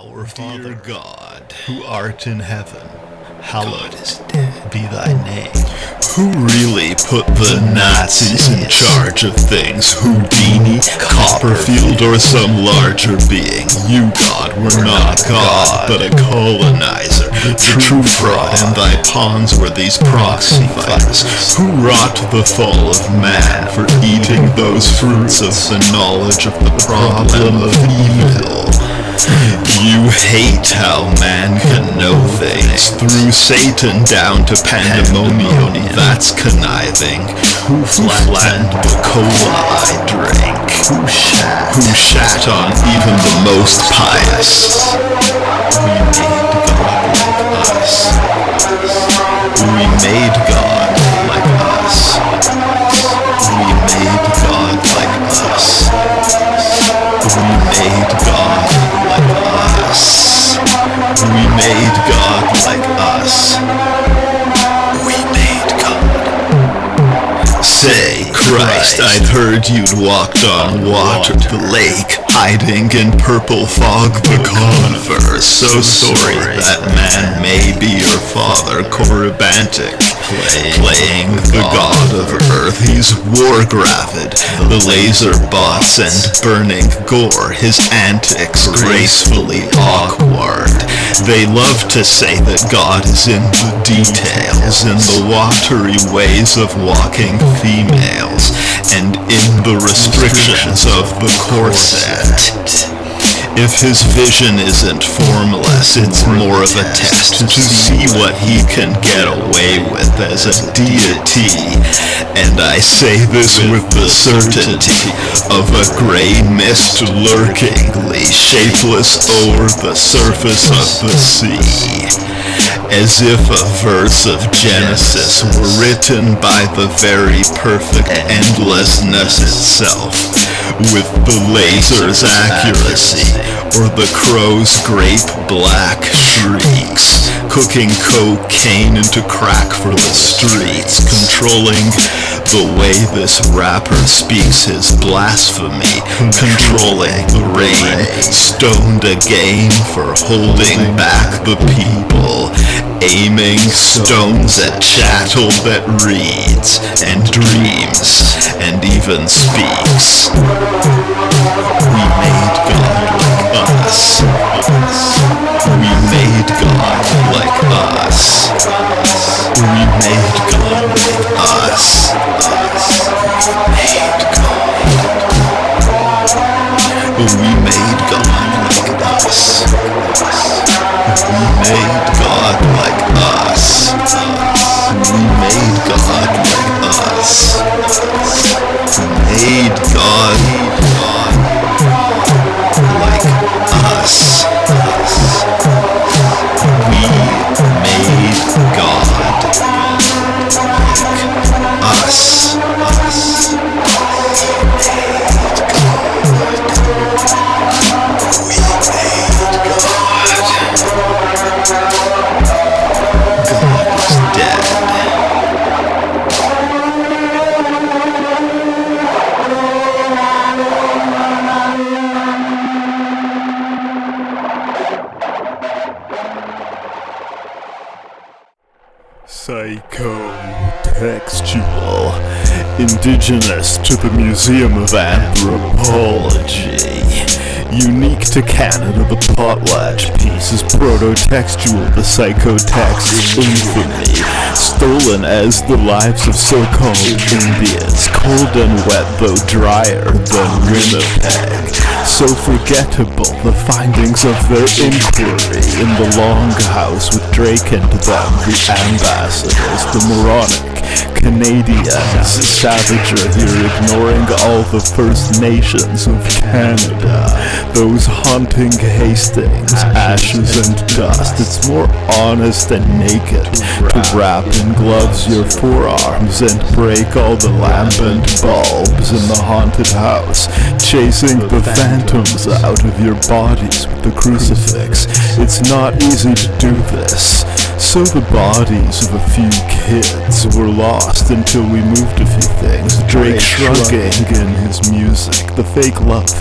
Our Father God, who art in heaven, hallowed be thy name. Who really put the Nazis in charge of things? Houdini, Copperfield, or some larger being? You, God, were not God, but a colonizer. The true fraud in thy pawns were these proxy fighters, who wrought the fall of man for eating those fruits of the knowledge of the problem of evil. You hate how man can know things, through Satan down to pandemonium, that's conniving. Who flattened the cola I drink? Who shat on even the most pious? We made God like us. We made God like us. We made God like us. We made God like us. We made God. Say, Christ, I'd heard you'd walked on water, the lake, hiding in purple fog, the converse. So sorry that man may be your father, Corybantic, playing the god of earth. He's war-gravid, the laser bots and burning gore, his antics gracefully awkward. They love to say that God is in the details, in the watery ways of walking females, and in the restrictions of the corset. If his vision isn't formless, it's more of a test to see what he can get away with as a deity. And I say this with the certainty of a gray mist lurkingly shapeless o'er the surface of the sea. As if a verse of Genesis were written by the very perfect endlessness itself, with the laser's accuracy, or the crow's grape-black shrieks, cooking cocaine into crack for the streets, controlling the way this rapper speaks his blasphemy, controlling the rain, stoned again for holding back the people, aiming stones at chattel that reads, and dreams, and even speaks. We made God like us. We made God like us. We made God like us. We made God like us. We made God like us. We made God like us. Made God like us. We made God like us. Psychotextual, indigenous to the Museum of Anthropology. Unique to Canada, the potlatch piece is proto-textual, the psychotext infamy, stolen as the lives of so-called Indians, cold and wet though drier than Winnipeg. So forgettable, the findings of their inquiry in the Longhouse with Drake and them, the ambassadors, the moronic Canadians, savager here ignoring all the First Nations of Canada, those haunting Hastings, ashes and dust. It's more honest and naked to wrap in gloves your forearms and break all the lambent bulbs in the haunted house, chasing the phantoms out of your bodies with the crucifix. It's not easy to do this. So the bodies of a few kids were lost until we moved a few things. Drake shrugging in his music, the fake love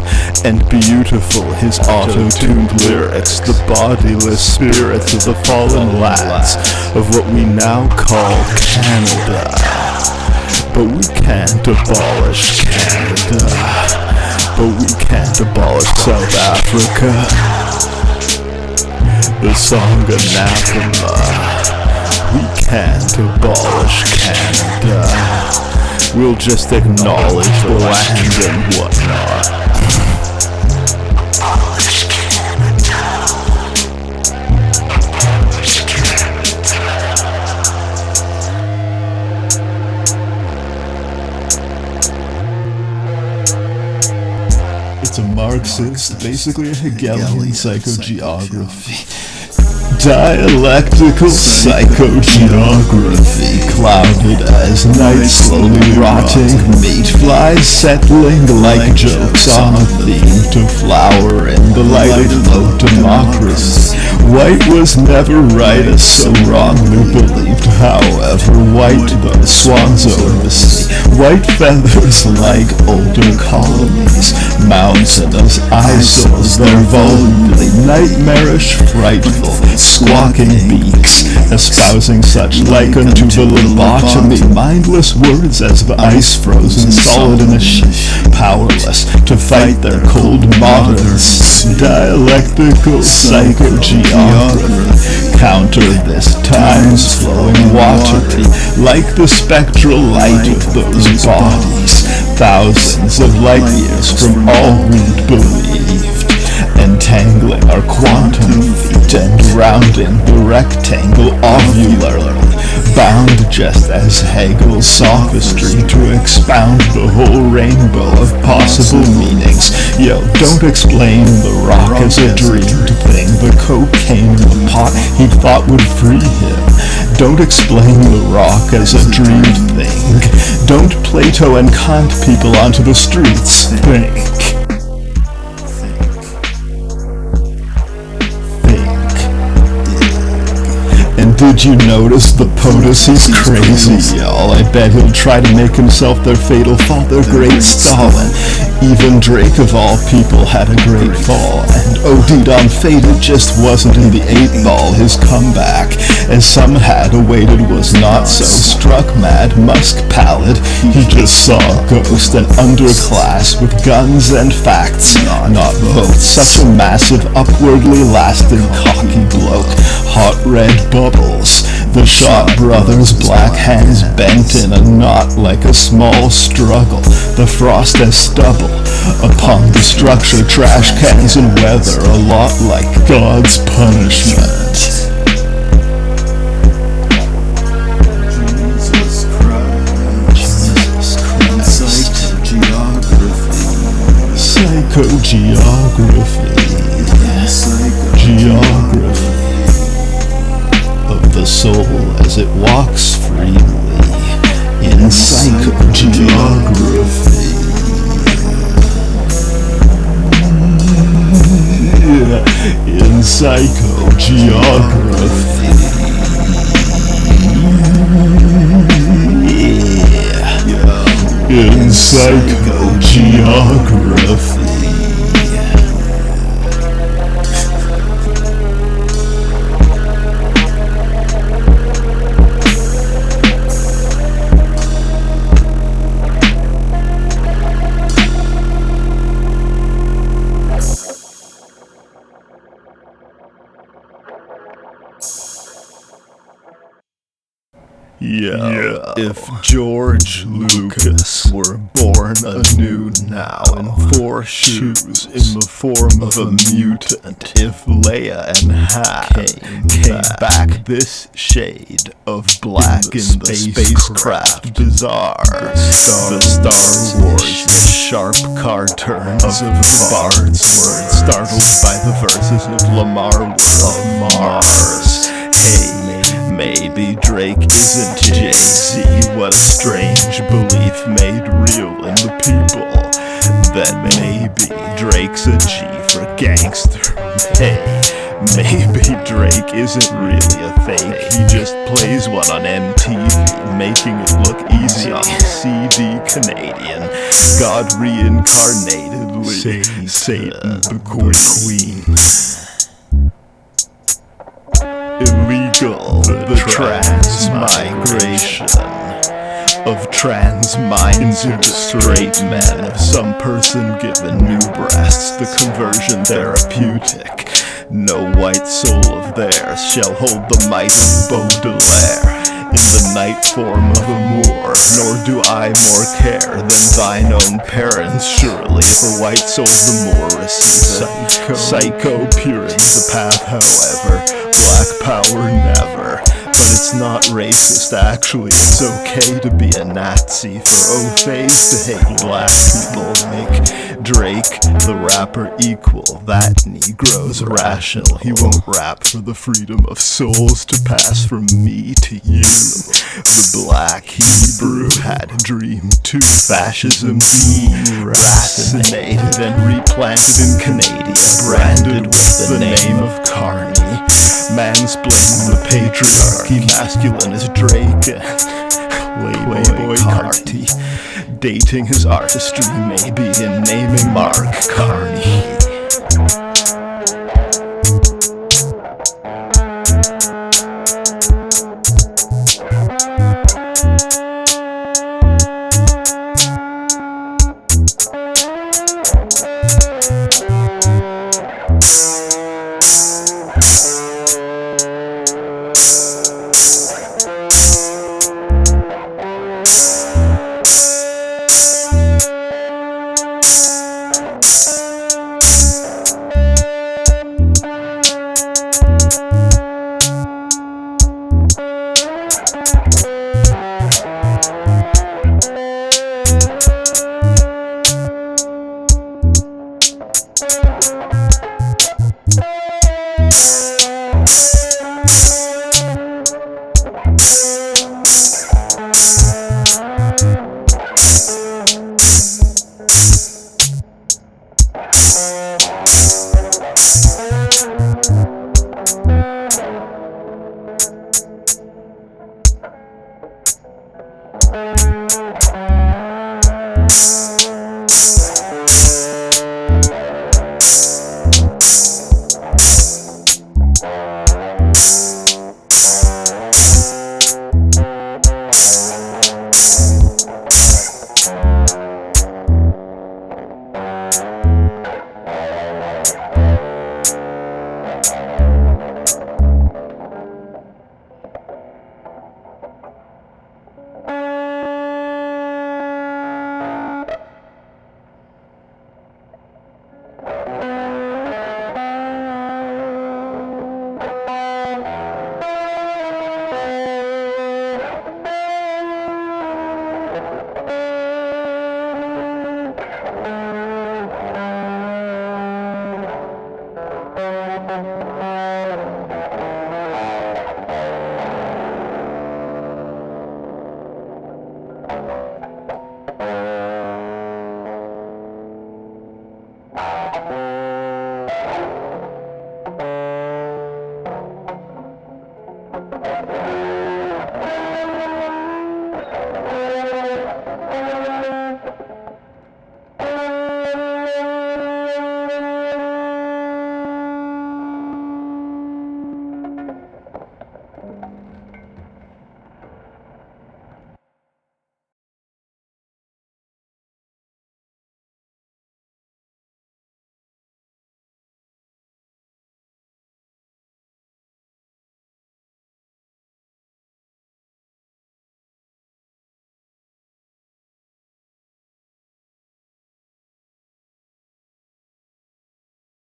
and beautiful, his auto-tuned lyrics, the bodiless spirits of the fallen lads of what we now call Canada. But we can't abolish Canada. But we can't abolish South Africa. The song Anathema. We can't abolish Canada. We'll just acknowledge the land and whatnot. It's a Marxist, basically a Hegelian psychogeography. Dialectical psychogeography, clouded as night slowly rotting, meat flies settling like jokes on a theme to flower in the light of low democracy. White was never right as so wrongly believed, however white those swans over the sea. White feathers like older colonies, mountainous eyesores, they're volubly nightmarish, frightful, squawking beaks, espousing such like unto the lobotomy, mindless words as of ice frozen solid in a sheet, powerless to fight their cold moderns. Dialectical psychogeography, counter this time's flowing watery, like the spectral light of those bodies, thousands of light years from all we'd believed, entangling our quantum feet and rounding the rectangle ovularly, bound just as Hegel's sophistry to expound the whole rainbow of possible meanings. Yo, don't explain the rock as a dreamed thing, the cocaine in the pot he thought would free him. Don't explain the rock as a dreamed thing. Don't Plato and Kant people onto the streets. Think. And did you notice the POTUS? He's crazy, y'all. I bet he'll try to make himself their fatal fall, their great Stalin. Even Drake of all people had a great fall, and OD'd on fate. It just wasn't in the 8-ball. His comeback, as some had awaited, was not so. Struck mad, musk pallid, he just saw a ghost, an underclass with guns and facts, not votes. Such a massive, upwardly lasting, cocky bloke. Hot red bubbles, the shot brothers, black hands bent in a knot like a small struggle, the frost as stubble upon the structure, trash cans and weather, a lot like God's punishment. Jesus Christ. Psychogeography. Geography of the soul as it walks freely in psychogeography. In psychogeography. In psychogeography. Yeah, if George Lucas were born anew now in 4 shoes in the form of a mutant, if Leia and Han came back this shade of black in the spacecraft bizarre, the Star Wars, the sharp car turns of Bard's words, startled by the verses of Lamar of Mars. Hey, maybe Drake isn't Jay-Z, what a strange belief made real in the people. Then maybe Drake's a G for gangster. Hey, Maybe Drake isn't really a fake, he just plays one on MTV, making it look easy on the CD Canadian. God reincarnatedly, Satan the Queen. Illegal, the transmigration of trans minds into straight men, of some person given new breasts, the conversion therapeutic. No white soul of theirs shall hold the mighty Baudelaire in the night form of a Moor, nor do I more care than thine own parents, surely, for white soul the Moorists, psycho purity the path, however, black power never. But it's not racist, actually, it's okay to be a Nazi, throw face to hate black people, make Drake the rapper equal, that Negro's rational, he won't rap for the freedom of souls to pass from me to you. The black Hebrew had a dream too, fascism deracinated and replanted in Canada, branded with the name of Carney. Mansplaining the patriarchy, masculine as Drake and Playboy Carti, dating his artistry maybe in naming Mark Carney.